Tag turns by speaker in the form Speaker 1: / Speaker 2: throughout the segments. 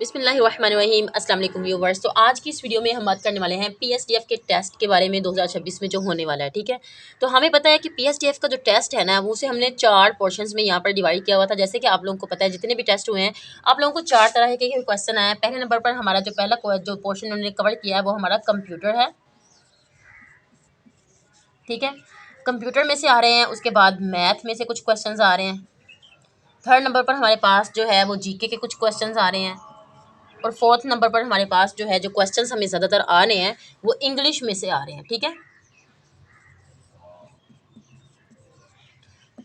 Speaker 1: बिस्मिल्लाहिर्रहमानिर्रहीम अस्सलाम वालेकुम व्यूवर्स। तो आज की इस वीडियो में हम बात करने वाले हैं पीएसटीएफ के टेस्ट के बारे में 2026 में जो होने वाला है। ठीक है, तो हमें पता है कि पीएसटीएफ का जो टेस्ट है ना वो उसे हमने 4 पोर्शंस में यहाँ पर डिवाइड किया हुआ था। जैसे कि आप लोगों को पता है जितने भी टेस्ट हुए हैं आप लोगों को 4 तरह के क्वेश्चन आए हैं। पहले नंबर पर हमारा जो पहला जो पोर्शन उन्होंने कवर किया है वो हमारा कंप्यूटर है। ठीक है, कंप्यूटर में से आ रहे हैं। उसके बाद मैथ में से कुछ क्वेश्चन आ रहे हैं। थर्ड नंबर पर हमारे पास जो है वो जीके के कुछ क्वेश्चन आ रहे हैं। और फोर्थ नंबर पर हमारे पास जो है जो क्वेश्चंस हमें ज़्यादातर आ रहे हैं वो इंग्लिश में से आ रहे हैं। ठीक है,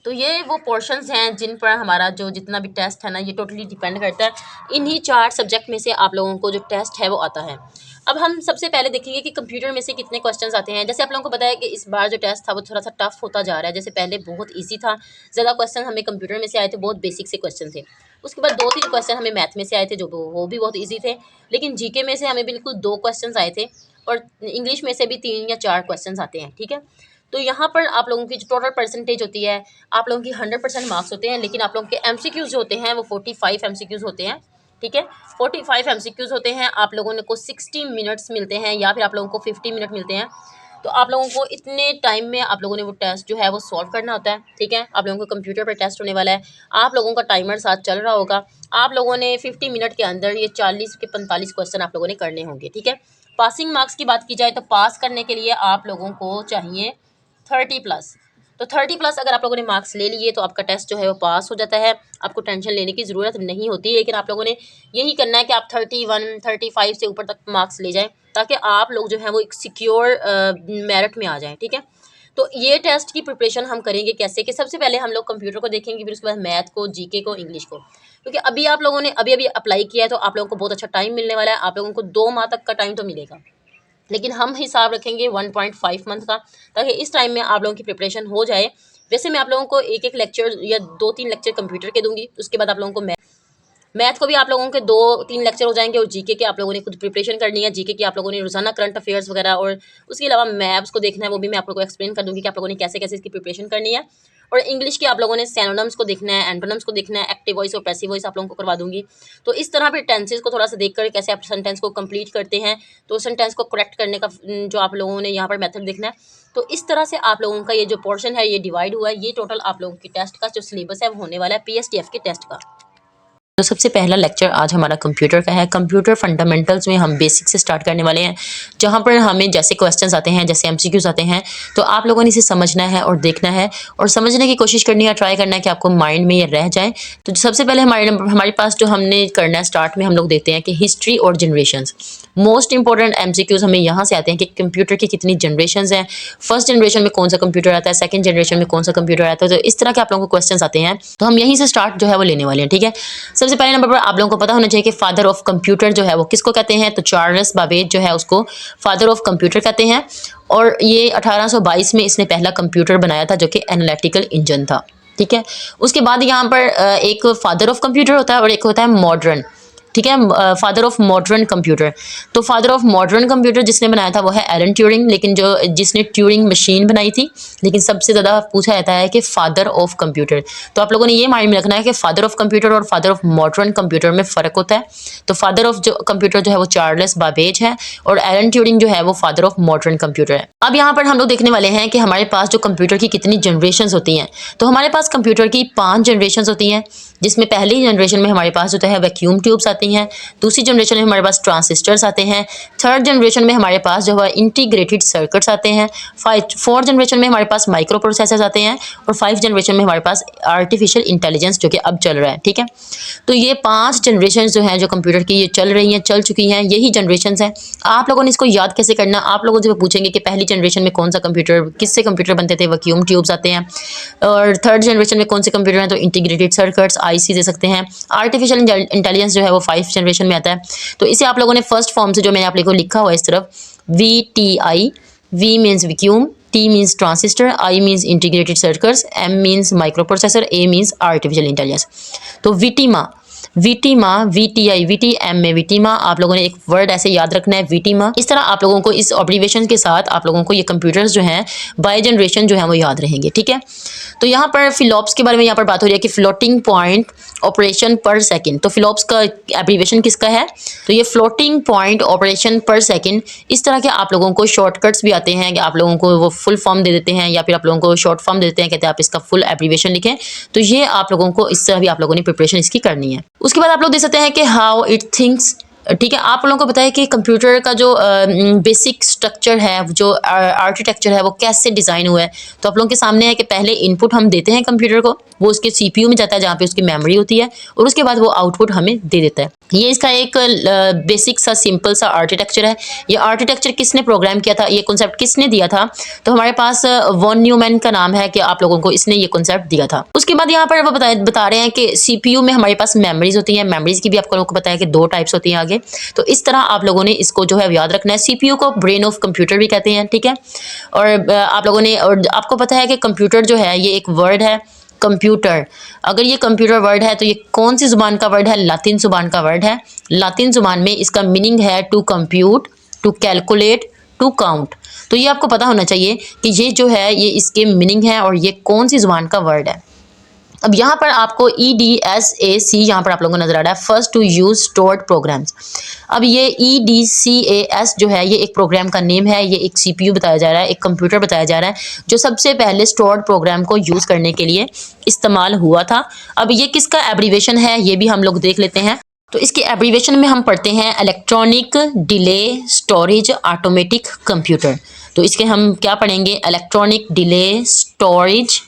Speaker 1: तो ये वो पोर्शंस हैं जिन पर हमारा जो जितना भी टेस्ट है ना ये टोटली डिपेंड करता है। इन्हीं 4 सब्जेक्ट में से आप लोगों को जो टेस्ट है वो आता है। अब हम सबसे पहले देखेंगे कि कंप्यूटर में से कितने क्वेश्चंस आते हैं। जैसे आप लोगों को पता है कि इस बार जो टेस्ट था वो थोड़ा सा टफ होता जा रहा है। जैसे पहले बहुत इजी था, ज़्यादा क्वेश्चन हमें कंप्यूटर में से आए थे, बहुत बेसिक से क्वेश्चन थे। उसके बाद 2-3 क्वेश्चन हमें मैथ में से आए थे जो वो भी बहुत ईजी थे। लेकिन जीके में से हमें बिल्कुल 2 क्वेश्चन आए थे और इंग्लिश में से भी 3 या 4 क्वेश्चन आते हैं। ठीक है, तो यहाँ पर आप लोगों की जो टोटल परसेंटेज होती है आप लोगों की 100% मार्क्स होते हैं। लेकिन आप लोगों के एमसीक्यूज जो होते हैं वो 45 एमसीक्यूज होते हैं। ठीक है, 45 एमसीक्यूज होते हैं। आप लोगों को 60 मिनट्स मिलते हैं या फिर आप लोगों को 50 मिनट मिलते हैं। तो आप लोगों को इतने टाइम में आप लोगों ने वो टेस्ट जो है वो सॉल्व करना होता है। ठीक है, आप लोगों को कंप्यूटर पर टेस्ट होने वाला है। आप लोगों का टाइमर साथ चल रहा होगा। आप लोगों ने 50 मिनट के अंदर ये 40 के 45 क्वेश्चन आप लोगों ने करने होंगे। ठीक है, पासिंग मार्क्स की बात की जाए तो पास करने के लिए आप लोगों को चाहिए 30+। तो 30+ अगर आप लोगों ने मार्क्स ले लिए तो आपका टेस्ट जो है वो पास हो जाता है। आपको टेंशन लेने की ज़रूरत नहीं होती। लेकिन आप लोगों ने यही करना है कि आप 31, 35 से ऊपर तक मार्क्स ले जाएं ताकि आप लोग जो है वो एक सिक्योर मेरिट में आ जाएं। ठीक है, तो ये टेस्ट की प्रिपरेशन हम करेंगे कैसे कि सबसे पहले हम लोग कंप्यूटर को देखेंगे, फिर उसके बाद मैथ को, जीके को, इंग्लिश को। क्योंकि अभी आप लोगों ने अभी अप्लाई किया है तो आप लोगों को बहुत अच्छा टाइम मिलने वाला है। आप लोगों को 2 माह तक का टाइम तो मिलेगा, लेकिन हम हिसाब रखेंगे 1.5 मंथ का, ताकि इस टाइम में आप लोगों की प्रिपरेशन हो जाए। वैसे मैं आप लोगों को एक लेक्चर या 2-3 लेक्चर कंप्यूटर के दूंगी। उसके बाद आप लोगों को मैथ को भी आप लोगों के 2-3 लेक्चर हो जाएंगे। और जीके के आप लोगों ने खुद प्रिपरेशन करनी है। जीके की आप लोगों ने रोजाना करंट अफेयर्स वगैरह और उसके अलावा मैप्स को देखना है, वो भी मैं आप लोगों को एक्सप्लेन कर दूंगी कि आप लोगों ने कैसे कैसे इसकी प्रिपरेशन करनी है। और इंग्लिश के आप लोगों ने सिनोनिम्स को देखना है, एंटोनिम्स को देखना है, एक्टिव वॉइस और पैसिव वॉइस आप लोगों को करवा दूंगी। तो इस तरह फिर टेंसेस को थोड़ा सा देखकर कैसे आप सेंटेंस को कंप्लीट करते हैं, तो सेंटेंस को करेक्ट करने का जो आप लोगों ने यहाँ पर मेथड देखना है। तो इस तरह से आप लोगों का ये जो पोर्शन है ये डिवाइड हुआ है। ये टोटल आप लोगों की टेस्ट का जो सिलेबस है वो होने वाला है पीएसटीएफ के टेस्ट का। तो सबसे पहला लेक्चर आज हमारा कंप्यूटर का है। कंप्यूटर फंडामेंटल्स में हम बेसिक से स्टार्ट करने वाले हैं, जहां पर हमें जैसे क्वेश्चंस आते हैं, जैसे एमसीक्यूज आते हैं, तो आप लोगों ने इसे समझना है और देखना है और समझने की कोशिश करनी है, ट्राई करना है कि आपको माइंड में ये रह जाए। तो सबसे पहले हमारे पास जो हमने करना है स्टार्ट में हम लोग देखते हैं कि हिस्ट्री और जनरेशंस। मोस्ट इंपॉर्टेंट एमसीक्यूज हमें यहाँ से आते हैं कि कंप्यूटर की कितनी जनरेशन हैं, फर्स्ट जनरेशन में कौन सा कंप्यूटर आता है, सेकंड जनरेशन में कौन सा कंप्यूटर आता है। तो इस तरह के आप लोगों को क्वेश्चन आते हैं, तो हम यहीं से स्टार्ट जो है वो लेने वाले हैं। ठीक है, सबसे पहले नंबर पर आप लोगों को पता होना चाहिए कि फादर ऑफ कंप्यूटर जो है वो किसको कहते हैं। तो चार्ल्स बाबेज जो है उसको फादर ऑफ कंप्यूटर कहते हैं। और ये 1822 में इसने पहला कंप्यूटर बनाया था जो कि एनालिटिकल इंजन था। ठीक है, उसके बाद यहाँ पर एक फादर ऑफ कंप्यूटर होता है और एक होता है मॉडर्न। ठीक है, फादर ऑफ मॉडर्न कंप्यूटर। तो फादर ऑफ मॉडर्न कंप्यूटर जिसने बनाया था वो है एलन ट्यूरिंग। लेकिन जो जिसने ट्यूरिंग मशीन बनाई थी, लेकिन सबसे ज़्यादा पूछा जाता है कि फादर ऑफ कंप्यूटर। तो आप लोगों ने ये माइंड में रखना है कि फादर ऑफ कंप्यूटर और फादर ऑफ मॉडर्न कंप्यूटर में फ़र्क होता है। तो फादर ऑफ जो कंप्यूटर जो है वो चार्ल्स बाबेज है और एलन ट्यूरिंग जो है वो फादर ऑफ मॉडर्न कंप्यूटर है। अब यहाँ पर हम लोग देखने वाले हैं कि हमारे पास जो कंप्यूटर की कितनी जनरेशन होती हैं। तो हमारे पास कंप्यूटर की 5 जनरेशन होती हैं, जिसमें पहली जनरेशन में हमारे पास जो है वैक्यूम ट्यूब्स आती हैं, दूसरी जनरेशन में हमारे पास ट्रांसिस्टर्स आते हैं, थर्ड जनरेशन में हमारे पास जो है इंटीग्रेटेड सर्किट्स आते हैं, फोर्थ जनरेशन में हमारे पास माइक्रो प्रोसेसर्स आते हैं और 5 जनरेशन में हमारे पास आर्टिफिशियल इंटेलिजेंस जो कि अब चल रहा है। ठीक है, तो ये 5 जनरेशन जो हैं जो कंप्यूटर की ये चल रही हैं, चल चुकी हैं, यही जनरेशन हैं। आप लोगों ने इसको याद कैसे करना, आप लोगों से पूछेंगे कि पहली जनरेशन में कौन सा कंप्यूटर, किससे कंप्यूटर बनते थे, वैक्यूम ट्यूब्स आते हैं। और थर्ड जनरेशन में कौन से कंप्यूटर हैं, तो इंटीग्रेटेड सर्किट्स, आईसी दे सकते हैं। आर्टिफिशियल इंटेलिजेंस जो है वो 5 जनरेशन में आता है। तो इसे आप लोगों ने फर्स्ट फॉर्म से जो मैंने आप लोगों को लिखा हुआ है इस तरफ, VTI, V means vacuum, T means transistor, I means integrated circuits, M means micro processor, A means artificial intelligence. तो वीटीमा, वीटीआई, वीटीएम में वीटीमा, आप लोगों ने एक वर्ड ऐसे याद रखना है वीटीमा। इस तरह आप लोगों को इस ऑब्जर्वेशन के साथ आप लोगों को ये कंप्यूटर्स जो हैं बाय जनरेशन जो है वो याद रहेंगे, ठीक है। तो यहाँ पर फ्लॉप्स के बारे में यहाँ पर बात हो रही है कि फ्लोटिंग पॉइंट ऑपरेशन पर सेकंड। तो फ्लॉप्स का एब्रीविएशन किसका है? तो ये फ्लोटिंग पॉइंट ऑपरेशन पर सेकंड। इस तरह के आप लोगों को शॉर्टकट्स भी आते हैं कि आप लोगों को वो फुल फॉर्म दे देते हैं या फिर आप लोगों को शॉर्ट फॉर्म दे देते हैं, कहते हैं आप इसका फुल एब्रीविएशन लिखें। तो ये आप लोगों को इस तरह भी आप लोगों ने प्रिपरेशन इसकी करनी है। उसके बाद आप लोग देख सकते हैं कि हाउ इट थिंक्स, ठीक है। आप लोगों को पता है कि कंप्यूटर का जो बेसिक स्ट्रक्चर है, जो आर्किटेक्चर है, वो कैसे डिज़ाइन हुआ है। तो आप लोगों के सामने है कि पहले इनपुट हम देते हैं कंप्यूटर को, वो उसके सीपीयू में जाता है जहाँ पे उसकी मेमोरी होती है, और उसके बाद वो आउटपुट हमें दे देता है। ये इसका एक बेसिक सा सिंपल सा आर्किटेक्चर है। ये आर्किटेक्चर किसने प्रोग्राम किया था, ये कॉन्सेप्ट किसने दिया था? तो हमारे पास वॉन न्यूमैन का नाम है कि आप लोगों को इसने ये कॉन्सेप्ट दिया था। उसके बाद यहाँ पर वो बता रहे हैं कि सीपीयू में हमारे पास मेमोरीज होती हैं। मेमोरीज की भी आप लोगों को पता है कि 2 टाइप्स होती हैं आगे। तो इस तरह आप लोगों ने इसको जो है याद रखना है। सीपीयू को ब्रेन ऑफ कंप्यूटर भी कहते हैं, ठीक है। और आप लोगों ने, और आपको पता है कि कंप्यूटर जो है ये एक वर्ड है, कंप्यूटर। अगर ये कंप्यूटर वर्ड है तो ये कौन सी जुबान का वर्ड है? लातिन जुबान का वर्ड है। लातिन जुबान में इसका मीनिंग है to compute, to calculate, to count. तो ये आपको पता होना चाहिए कि ये जो है ये इसके मीनिंग है और ये कौन सी जुबान का वर्ड है। अब यहाँ पर आपको EDSAC यहाँ पर आप लोगों को नजर आ रहा है, first to use stored programs. अब ये EDCAS जो है ये एक प्रोग्राम का नेम है, ये एक CPU बताया जा रहा है, एक कंप्यूटर बताया जा रहा है जो सबसे पहले स्टोर्ड प्रोग्राम को यूज करने के लिए इस्तेमाल हुआ था। अब ये किसका एब्रीवेशन है ये भी हम लोग देख लेते हैं। तो इसके एब्रीवेशन में हम पढ़ते हैं electronic delay storage automatic computer. तो इसके हम क्या पढ़ेंगे? Electronic delay storage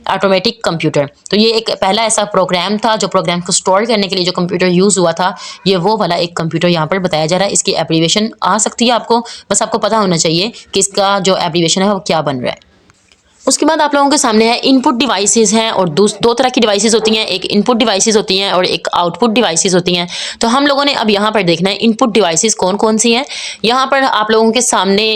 Speaker 1: automatic computer. तो ये एक पहला ऐसा प्रोग्राम था जो प्रोग्राम को स्टोर करने के लिए जो कंप्यूटर यूज़ हुआ था, ये वो वाला एक कंप्यूटर यहाँ पर बताया जा रहा है। इसकी एब्रीवेशन आ सकती है आपको, बस आपको पता होना चाहिए कि इसका जो एब्रीवेशन है वो क्या बन रहा है। उसके बाद आप लोगों के सामने है इनपुट डिवाइसेस हैं, और दो तरह की डिवाइसेस होती हैं, एक इनपुट डिवाइसेस होती हैं और एक आउटपुट डिवाइसेस होती हैं। तो हम लोगों ने अब यहाँ पर देखना है इनपुट डिवाइसेस कौन कौन सी हैं। यहाँ पर आप लोगों के सामने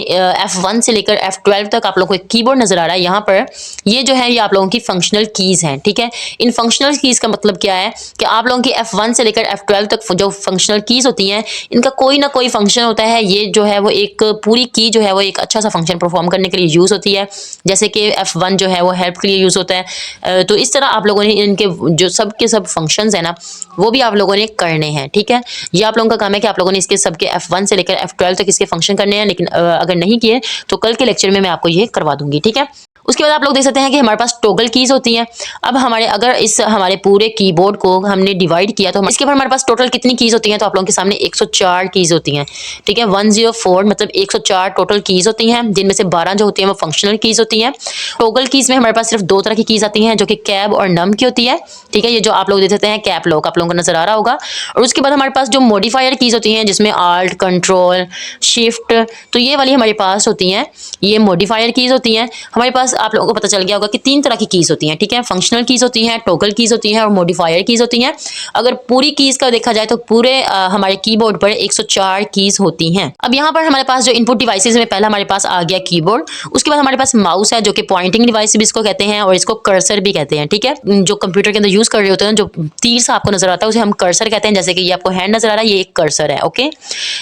Speaker 1: F1 से लेकर F12 तक आप लोगों को एक कीबोर्ड नजर आ रहा है। यहाँ पर ये जो है ये आप लोगों की फंक्शनल कीज़ हैं, ठीक है। इन फंक्शनल कीज़ का मतलब क्या है कि आप लोगों की F1 से लेकर F12 तक जो फंक्शनल कीज़ होती हैं, इनका कोई ना कोई फंक्शन होता है। ये जो है वो एक पूरी की जो है वो एक अच्छा सा फंक्शन परफॉर्म करने के लिए यूज़ होती है। जैसे कि F1 जो है वो हेल्प के लिए यूज़ होता है। तो इस तरह आप लोगों ने इनके जो सब के सब फंक्शंस हैं ना, वो भी आप लोगों ने करने हैं, ठीक है। ये आप लोगों का काम है कि आप लोगों ने इसके सबके F1 से लेकर F12 तक इसके फंक्शन करने हैं। लेकिन अगर नहीं किए तो कल के लेक्चर में मैं आपको ये करवा दूंगी, ठीक है। उसके बाद आप लोग देख सकते हैं कि हमारे पास टॉगल कीज़ होती हैं। अब अगर इस हमारे पूरे कीबोर्ड को हमने डिवाइड किया तो इसके बाद हमारे पास टोटल कितनी कीज़ होती हैं? तो आप लोगों के सामने 104 कीज़ होती हैं, ठीक है। 104 मतलब 104 टोटल कीज़ होती हैं, जिनमें से 12 जो होती हैं वो फंक्शनल कीज़ होती हैं। टॉगल कीज़ में हमारे पास सिर्फ 2 तरह की कीज़ आती हैं, जो कि कैब और नम की होती है, ठीक है। ये जो आप लोग देख सकते हैं कैप लॉक आप लोगों को नजर आ रहा होगा। और उसके बाद हमारे पास जो मॉडिफायर कीज़ होती हैं, जिसमें आल्ट, कंट्रोल, शिफ्ट, तो ये वाली हमारे पास होती हैं, ये मॉडिफायर कीज़ होती हैं। हमारे पास आप लोगों को पता चल गया होगा कि 3 तरह की कीज़ होती हैं, ठीक है। फंक्शनल कीज़ होती हैं, टॉगल कीज़ होती हैं और मॉडिफायर कीज़ होती हैं। अगर पूरी कीज़ का देखा जाए तो पूरे हमारे कीबोर्ड पर 104 कीज़ होती हैं। अब यहाँ पर हमारे पास जो इनपुट डिवाइसेस में पहला हमारे पास आ गया कीबोर्ड। उसके बाद हमारे पास माउस है, जो कि पॉइंटिंग डिवाइस भी इसको कहते हैं और इसको कर्सर भी कहते हैं, ठीक है। जो कंप्यूटर के अंदर यूज़ कर रहे होते हैं, जो तीर सा आपको नजर आता है उसे हम कर्सर कहते हैं। जैसे कि ये आपको हैंड नजर आ रहा है, ये एक कर्सर है, ओके।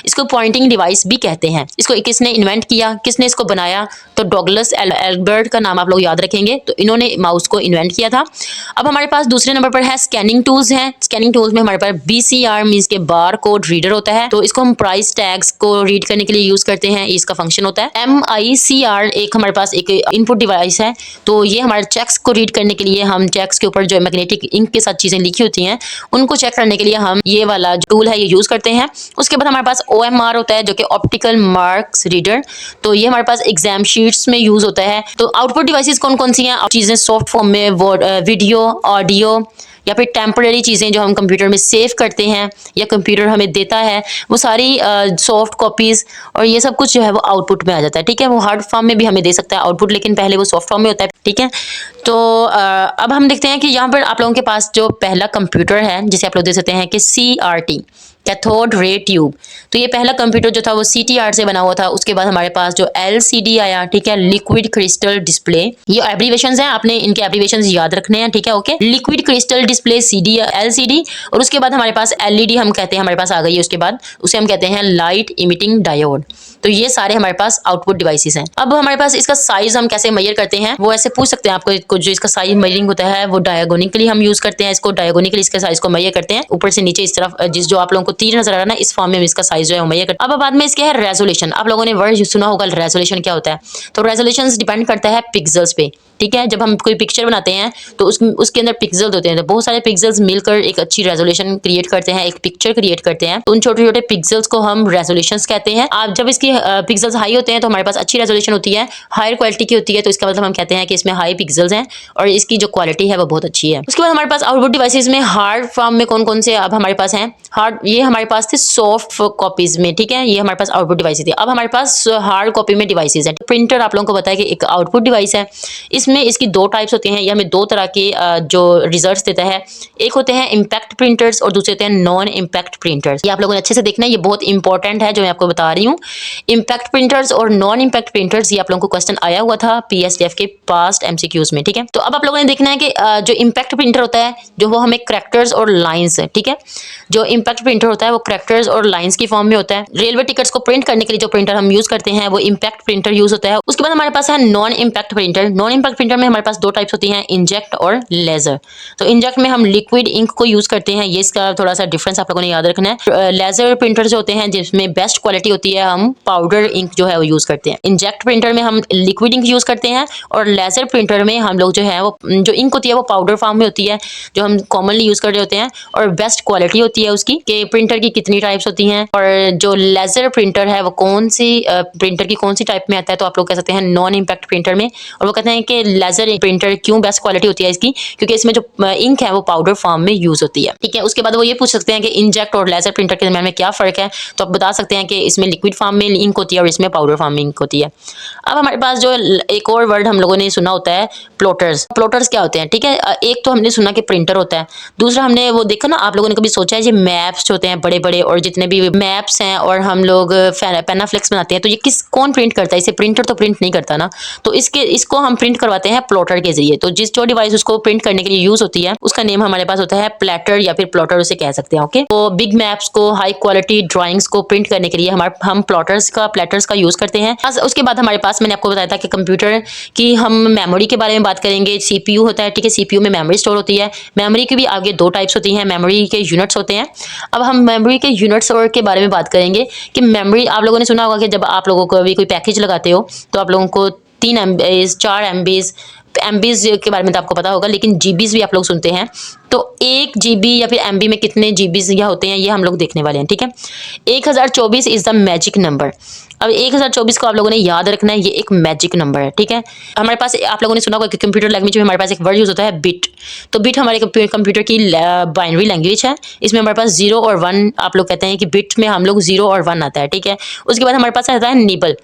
Speaker 1: इसको पॉइंटिंग डिवाइस भी कहते हैं। इसको किसने इन्वेंट किया, किसने इसको बनाया? तो डॉगलस एल्बर्ट का नाम आप लोग याद रखेंगे। तो इन्होंने माउस को इन्वेंट किया था। अब हमारे पास दूसरे नंबर पर है स्कैनिंग टूल्स हैं। स्कैनिंग टूल्स में हमारे पास BCR मींस के बार कोड रीडर होता है। तो इसको हम प्राइस टैग्स को रीड करने के लिए यूज करते हैं, इसका फंक्शन होता है। MICR एक हमारे पास एक इनपुट डिवाइस है। तो ये हमारे चेक्स को रीड करने के लिए, हम चेक्स के ऊपर जो मैग्नेटिक इंक के साथ चीजें लिखी होती हैं उनको चेक करने के लिए हम ये वाला टूल है ये यूज करते हैं। उसके बाद हमारे पास OMR होता है, जो कि ऑप्टिकल मार्क्स रीडर। तो ये हमारे पास एग्जाम शीट्स में यूज होता है। तो आउटपुट डिवाइसेस कौन कौन सी हैं? चीजें सॉफ्ट फॉर्म में, वीडियो, ऑडियो या फिर टेम्पररी चीज़ें जो हम कंप्यूटर में सेव करते हैं या कंप्यूटर हमें देता है, वो सारी सॉफ्ट कॉपीज़ और ये सब कुछ जो है वो आउटपुट में आ जाता है, ठीक है। वो हार्ड फॉर्म में भी हमें दे सकता है आउटपुट, लेकिन पहले वो सॉफ्ट फॉर्म में होता है, ठीक है। तो अब हम देखते हैं कि यहाँ पर आप लोगों के पास जो पहला कंप्यूटर है, जिसे आप लोग देख सकते हैं कि CRT, कैथोड रे ट्यूब। तो ये पहला कंप्यूटर जो था वो CTR से बना हुआ था। उसके बाद हमारे पास जो LCD आया, ठीक है, लिक्विड क्रिस्टल डिस्प्ले। ये एब्रीवेशंस हैं, आपने इनके एब्रीवेशंस याद रखने हैं, ठीक है, okay. Liquid crystal display CD LCD, और उसके बाद हमारे पास LED हम कहते हैं, हमारे पास आ गई है। उसके बाद उसे हम कहते हैं लाइट इमिटिंग डायोड। तो ये सारे हमारे पास आउटपुट डिवाइसेस हैं। अब हमारे पास इसका साइज हम कैसे मेजर करते हैं, वो ऐसे पूछ सकते हैं आपको। जो इसका साइज मेजरिंग होता है वो डायगोनिकली हम यूज करते हैं। इसको डायगोनिकली इसके साइज को मेजर करते हैं, ऊपर से नीचे इस तरफ, जिस जो आप लोगों को तीर नजर आ रहा है ना, इस फॉर्म में इसका साइज जो है वो मेजर करते हैं। अब बाद में इसके है रेजोल्यूशन। आप लोगों ने वर्ड सुना होगा, रेजोल्यूशन क्या होता है। तो रेजोल्यूशन डिपेंड करता है पिक्सल्स पे, ठीक है। जब हम कोई पिक्चर बनाते हैं तो उसके अंदर पिक्सल्स होते हैं, तो बहुत सारे पिक्सल्स मिलकर एक अच्छी रेजोल्यूशन क्रिएट करते हैं, एक पिक्चर क्रिएट करते हैं। तो उन छोटे छोटे पिक्सल्स को हम रेजोल्यूशंस कहते हैं। आप जब इसकी पिक्सल्स हाई होते हैं तो हमारे पास अच्छी रेजोल्यूशन होती है, हायर क्वालिटी की होती है, तो इसका मतलब हम कहते हैं कि इसमें हाई पिक्सल्स हैं और इसकी जो क्वालिटी है वो बहुत अच्छी है। उसके बाद हमारे पास आउटपुट डिवाइसेस में हार्ड फॉर्म में कौन कौन से अब हमारे पास हैं। हार्ड, ये हमारे पास थे सॉफ्ट कॉपीज में, ठीक है, ये हमारे पास आउटपुट डिवाइसेस थे। अब हमारे पास हार्ड कॉपी में डिवाइसेस हैं। प्रिंटर आप लोगों को पता है कि एक आउटपुट डिवाइस है। इसमें इसकी दो टाइप्स होती हैं, ये हमें दो तरह के जो रिजल्ट्स देता है। एक होते हैं इम्पैक्ट प्रिंटर्स और दूसरे होते हैं नॉन इम्पैक्ट प्रिंटर्स। ये आप लोगों ने अच्छे से देखना है, ये बहुत इंपॉर्टेंट है जो मैं आपको बता रही हूँ। इम्पैक्ट प्रिंटर्स और नॉन इम्पैक्ट प्रिंटर्स, ये आप लोगों को क्वेश्चन आया हुआ था PSDF के पास्ट MCQs में, ठीक है। तो अब आप लोगों ने देखना है कि जो इम्पैक्ट प्रिंटर होता है जो वो हमें करैक्टर्स और लाइंस है, ठीक है। जो इम्पैक्ट प्रिंटर होता है वो करैक्टर्स और लाइंस की फॉर्म में होता है। रेलवे टिकट्स को प्रिंट करने के लिए जो प्रिंटर हम यूज करते हैं वो इम्पैक्ट प्रिंटर यूज होता है। उसके बाद हमारे पास है non impact printer. Non impact printer में हमारे पास दो टाइप्स होती हैं, इंजेक्ट और लेजर। तो इंजेक्ट में हम लिक्विड इंक को यूज करते हैं, ये इसका थोड़ा सा डिफरेंस आप लोगों ने याद रखना है। लेजर प्रिंटर जो होते हैं जिसमें बेस्ट क्वालिटी होती है, हम पाउडर इंक जो है वो यूज करते हैं। इंजेक्ट प्रिंटर में हम लिक्विड इंक यूज करते हैं और लेजर प्रिंटर में हम लोग जो है वो जो इंक होती है वो पाउडर फॉर्म में होती है, जो हम कॉमनली यूज कर रहे होते हैं, और बेस्ट क्वालिटी होती है उसकी। कि प्रिंटर की कितनी टाइप्स होती हैं और जो लेजर प्रिंटर है वो कौन सी प्रिंटर की कौन सी टाइप में आता है, तो आप लोग कह सकते हैं नॉन इम्पैक्ट प्रिंटर में। और वो कहते हैं कि लेजर प्रिंटर क्यों बेस्ट क्वालिटी होती है इसकी, क्योंकि इसमें जो इंक है वो पाउडर फॉर्म में यूज होती है, ठीक है। उसके बाद वो ये पूछ सकते हैं कि इंजेक्ट और लेजर प्रिंटर के दरमियान में क्या फर्क है, तो आप बता सकते हैं कि इसमें लिक्विड फॉर्म में इंक होती है और इसमें पाउडर फॉर्म में इंक होती है। अब हमारे पास जो एक और वर्ड हम लोगों ने सुना होता है, प्लॉटर्स। प्लॉटर्स क्या होते हैं, ठीक है। एक तो हमने सुना कि प्रिंटर होता है, दूसरा हमने वो देखा ना, आप लोगों ने कभी सोचा है ये मैप्स होते हैं बड़े बड़े, और जितने भी मैप्स हैं और हम लोग पेनाफ्लेक्स बनाते हैं, तो ये कौन प्रिंट करता है इसे, प्रिंटर तो प्रिंट नहीं करता ना। तो इसको हम प्रिंट करवाते हैं प्लॉटर के जरिए। तो जो डिवाइस उसको प्रिंट करने के लिए यूज होती है उसका नेम हमारे पास होता है प्लैटर या फिर प्लॉटर उसे कह सकते हैं, ओके। तो बिग मैप्स को, हाई क्वालिटी ड्राइंग्स को प्रिंट करने के लिए हम प्लॉटर्स का यूज करते हैं। उसके बाद हमारे पास मैंने आपको बताया था कि कंप्यूटर की हम मेमोरी के बारे में बात करेंगे। CPU होता है, ठीक है, CPU में मेमोरी स्टोर होती है। मेमोरी की भी आगे दो टाइप्स होती हैं, मेमोरी के यूनिट्स होते हैं। अब हम मेमोरी के यूनिट्स और के बारे में बात करेंगे कि मेमोरी, आप लोगों ने सुना होगा कि जब आप लोगों को अभी कोई पैकेज लगाते हो तो आप लोगों को 3 MB 4 MB के बारे में तो आपको पता होगा, लेकिन GBs भी आप लोग सुनते हैं। तो 1 GB या फिर MB में कितने GBs या होते हैं ये हम लोग देखने वाले हैं, ठीक है। 1024 इज द मैजिक नंबर। अब 1024 को आप लोगों ने याद रखना है, ये एक मैजिक नंबर है, ठीक है। हमारे पास, आप लोगों ने सुना होगा कि कंप्यूटर लैंग्वेज में हमारे पास एक वर्ड यूज होता है बिट। तो बिट हमारे कंप्यूटर की बाइनरी लैंग्वेज है। इसमें हमारे पास 0 और 1, आप लोग कहते हैं कि बिट में हम लोग 0 और 1 आता है, ठीक है। उसके बाद हमारे पास आता है निबल।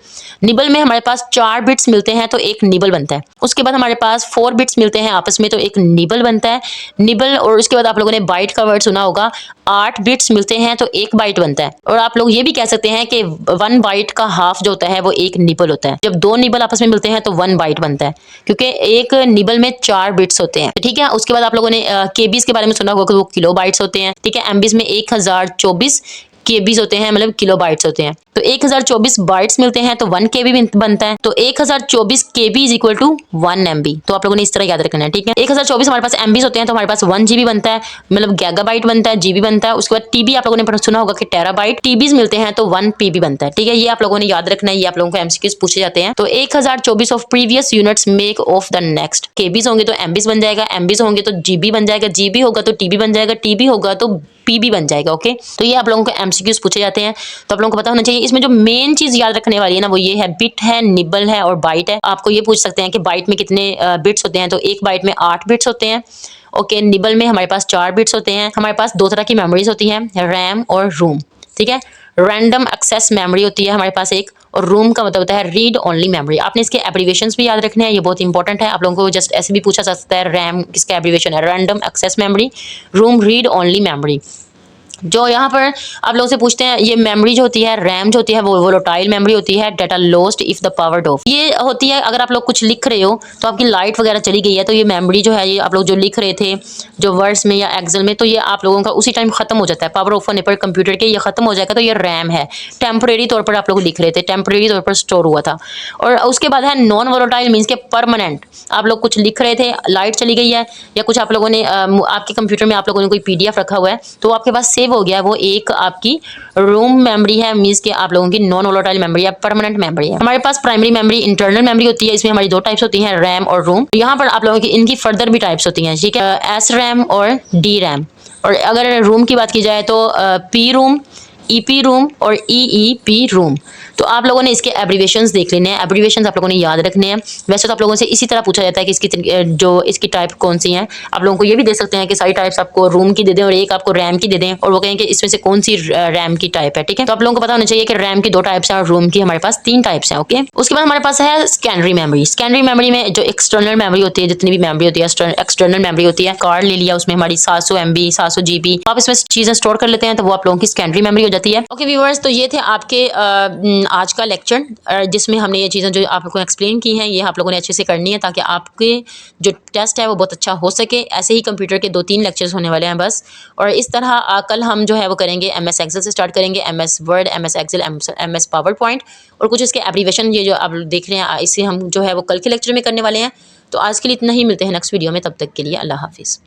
Speaker 1: निबल में हमारे पास 4 बिट्स मिलते हैं तो एक निबल बनता है। उसके बाद हमारे पास 4 बिट्स मिलते हैं आपस में तो एक निबल बनता है, निबल। और उसके बाद आप लोगों ने बाइट का वर्ड सुना होगा, 8 बिट्स मिलते हैं तो एक बाइट बनता है। और आप लोग ये भी कह सकते हैं कि 1 बाइट का हाफ जो होता है वो एक निबल होता है। जब 2 निबल आपस में मिलते हैं तो 1 बाइट बनता है, क्योंकि एक निबल में 4 बिट्स होते हैं, ठीक है। उसके बाद आप लोगों ने केबीज के बारे में सुना होगा कि वो किलो बाइट्स होते हैं, ठीक है। एमबीज में 1024 केबीज होते हैं, मतलब किलो बाइट्स होते हैं। तो 1024 बाइट्स मिलते हैं तो 1 KB बनता है। तो 1024 KB is equal to 1 MB। तो आप लोगों ने इस तरह याद रखना है, ठीक है। 1024 हमारे पास MBs होते हैं तो हमारे पास 1 GB बनता है, मतलब गैगाबाइट बनता है, GB बनता है। उसके बाद TB आप लोगों ने सुना होगा कि टेराबाइट। TBs मिलते हैं तो 1 PB बनता है, ठीक है। ये आप लोगों ने याद रखना है, ये आप लोगों को MCQs पूछे जाते हैं। तो 1024 of previous units make of the next. KBs होंगे तो MBs बन जाएगा, MBs होंगे तो GB बन जाएगा, GB होगा तो TB बन जाएगा, TB होगा तो PB बन जाएगा, ओके। तो ये आप लोगों को MCQs पूछे जाते हैं, तो आप लोगों को पता होना चाहिए। इसमें जो मेन चीज याद रखने वाली है ना वो ये है, बिट है, निबल है और बाइट है। आपको ये पूछ सकते हैं कि बाइट में कितने बिट्स होते हैं, तो एक बाइट में 8 बिट्स होते हैं, ओके। निबल में हमारे पास 4 बिट्स होते हैं। हमारे पास 2 तरह की मेमोरीज होती हैं, रैम और रूम, ठीक है। रैंडम एक्सेस मेमोरी होती है हमारे पास एक, और रूम का मतलब होता है रीड ओनली मेमोरी। आपने इसके एब्रीविएशंस भी याद रखने हैं, ये बहुत इंपॉर्टेंट है। आप लोगों को जस्ट ऐसे भी पूछा जा सकता है, रैम किसका एब्रीविएशन है, random access memory, ROM read only memory. जो यहाँ पर आप लोगों से पूछते हैं, ये मेमोरी जो होती है, रैम जो होती है, वो वोलेटाइल मेमोरी होती है, data lost if the power of. ये होती है अगर आप लोग कुछ लिख रहे हो तो आपकी लाइट वगैरह चली गई है, तो ये मेमोरी जो है, ये आप लोग जो लिख रहे थे जो वर्ड्स में या एक्सेल में, तो ये आप लोगों का उसी टाइम खत्म हो जाता है। पावर ऑफ होने पर कंप्यूटर के ये खत्म हो जाएगा, तो ये रैम है। टेम्परेरी तौर पर आप लोग लिख रहे थे, टेम्परेरी तौर पर स्टोर हुआ था। और उसके बाद है नॉन वोलेटाइल, मीन्स के परमानेंट। आप लोग कुछ लिख रहे थे, लाइट चली गई है, या कुछ आप लोगों ने आपके कंप्यूटर में आप लोगों ने कोई पीडीएफ रखा हुआ है, तो आपके पास सेव हो गया, वो एक आपकी रूम मेमोरी है, मीन्स के आप लोगों की नॉन वोलेटाइल मेमोरी या परमानेंट मेमोरी है। हमारे पास प्राइमरी मेमोरी, इंटरनल मेमोरी होती है। इसमें हमारी दो टाइप्स होती हैं, रैम और रोम। यहाँ पर आप लोगों की इनकी फर्दर भी टाइप्स होती हैं, ठीक है, एस रैम और डी रैम। और अगर रूम की बात की जाए तो पी रूम, ईपी रूम और ईईपी रूम। तो आप लोगों ने इसके एब्रीवेशंस देख लेने हैं, एब्रीवेशंस आप लोगों ने याद रखने हैं। वैसे तो आप लोगों से इसी तरह पूछा जाता है कि इसकी टाइप कौन सी है। आप लोगों को ये भी दे सकते हैं कि सारी टाइप्स आपको रूम की दे दें और एक आपको रैम की दे दें, और वो कहें कि इसमें से कौन सी रैम की टाइप है, ठीक है। तो आप लोगों को पता होना चाहिए कि रैम की 2 टाइप्स हैं और रूम की हमारे पास 3 टाइप्स हैं, ओके। उसके बाद हमारे पास है सेकेंडरी मेमोरी। सेकेंडरी मेमोरी में जो एक्सटर्नल मेमोरी होती है, जितनी भी मेमोरी होती है एक्सटर्नल मेमोरी होती है। कार्ड ले लिया, उसमें हमारी 700 MB 700 GB आप इसमें चीजें स्टोर कर लेते हैं, तो वो आप लोगों की सेकेंडरी मेमोरी हो जाती है। ओके व्यूअर्स, तो ये थे आपके आज का लेक्चर, जिसमें हमने ये चीज़ें जो आप लोगों को एक्सप्लेन की हैं, ये आप लोगों ने अच्छे से करनी है, ताकि आपके जो टेस्ट है वो बहुत अच्छा हो सके। ऐसे ही कंप्यूटर के 2-3 लेक्चर्स होने वाले हैं बस। और इस तरह कल हम जो है वो करेंगे MS एक्सेल से स्टार्ट करेंगे, MS Word, MS Excel, MS PowerPoint, और कुछ इसके एब्रीवेशन ये जो आप देख रहे हैं, इसे हम जो है वो कल के लेक्चर में करने वाले हैं। तो आज के लिए इतना ही, मिलते हैं नेक्स्ट वीडियो में, तब तक के लिए अल्लाह हाफिज़।